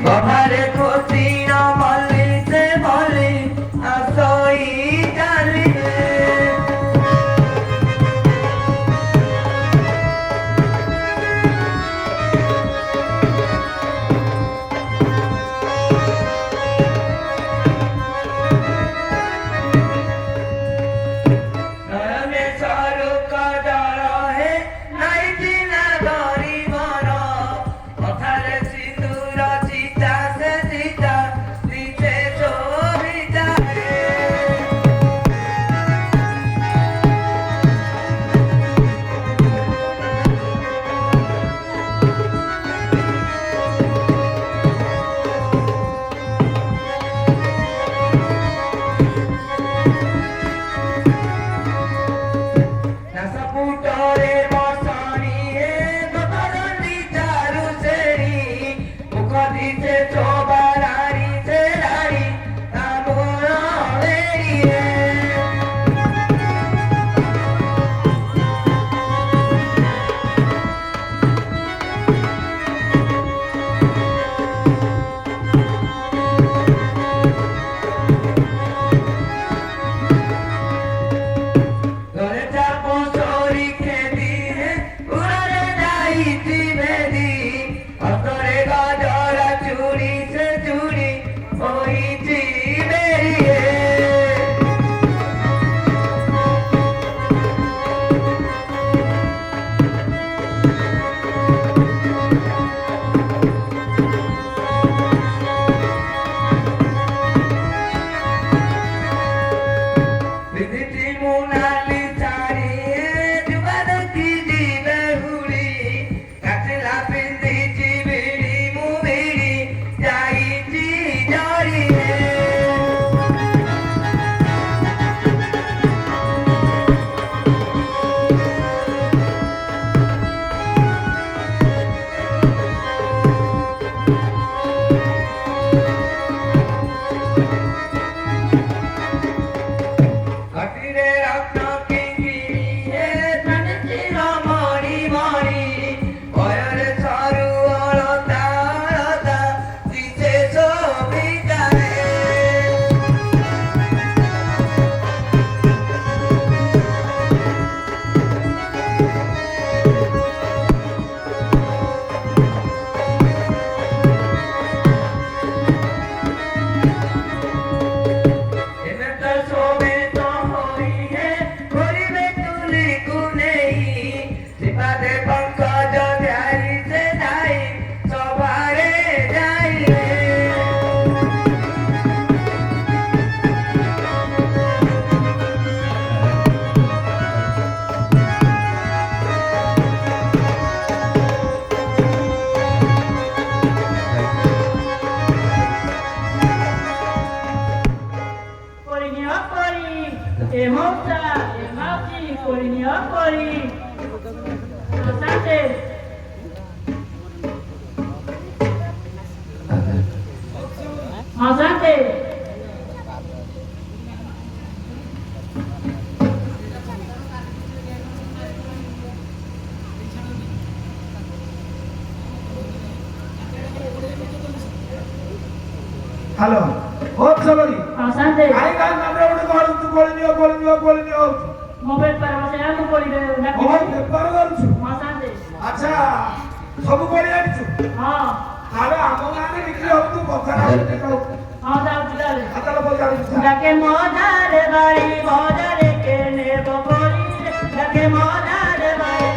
Bavare kosina mali se mali asoi jali nayane saru ka jara hai nai dina gari mara pathare sindura chita se chita diche sobita nasa putore masani e gotarandi charu seri mukha diche chobarari se rari amora veri dore chapo sori khedi hai urare jaiti bedi asore gajara churi se churi hoichi beri viditi munali chari jubada ki jibe huri katla pindi jibiri mubiri jaiti jari katire ratna kingiri he tanchira mari mari oyare saru alata alata diche sobita emeta sobita hoi he koribe tuli kunei sipade pankaj dhari se jai sobare jai Corinia cori, emosa, emausi, corinia cori. Bastante. Bastante. Hello ও চলরি Bastante. আই গান আমরা ওটা বলে নিও Mobile para você é no cori de na ও paper করছু Bastante. আচ্ছা সবু করে আনিছু Ah, তাহলে ଆମ ଗାଁରେ ବିକ୍ରି ହଉଛୁ କଥା ନା ah, dá o dale. ହାତල ବଜାଉଛି Dake modare bari, modare ke ne bokori. Dake modare bari.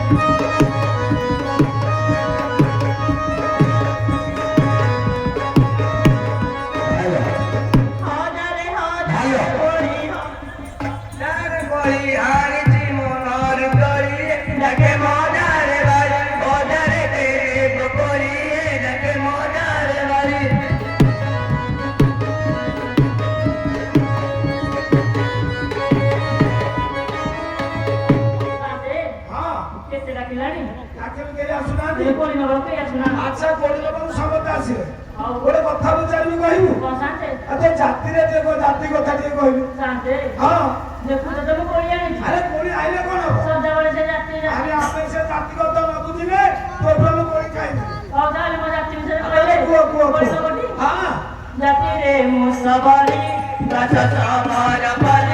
Hodare, hodare, kori, dar koi hari jimonor kori dake modare bari modare tere pokori dake modare bari Bastante. ହଁ Que será que lani? ଆଖେରୁ କେହି ଆସୁନାହାନ୍ତି De kori no roke ya suna. ଆଚ୍ଛା କୋଡ଼ିଏ ବାବୁ ସମସ୍ତେ ଆସିବେ Au, ଗୋଟେ କଥା ପଚାରିବି କହିବୁ bastante. ଆଉ ତୋ ଜାତିରେ ଯେ ଜାତି କଥା ଟିକେ କହିବୁ Bastante. ହଁ ଦେଖୁଛ ତ ମୁଁ କହି ଆଣିଛି ଆରେ କୋଳି ଆଇଲେ କଣ ହବ ସଦାବେଳେ ସେ ଯାତ୍ରୀ ଆରେ ଆମେ ସେ ଜାତିଗତ ନ ବୁଝିଲେ ତୋ ଭଲ କୋଳି ଖାଇବୁ ହଉ ତାହେଲେ ମୋ ଯାତ୍ରୀ ବିଷୟରେ କୁହ, କୁହ, କୁହ। କହିଲେ জাতিরে মুসাবালি গাছ সবার বলি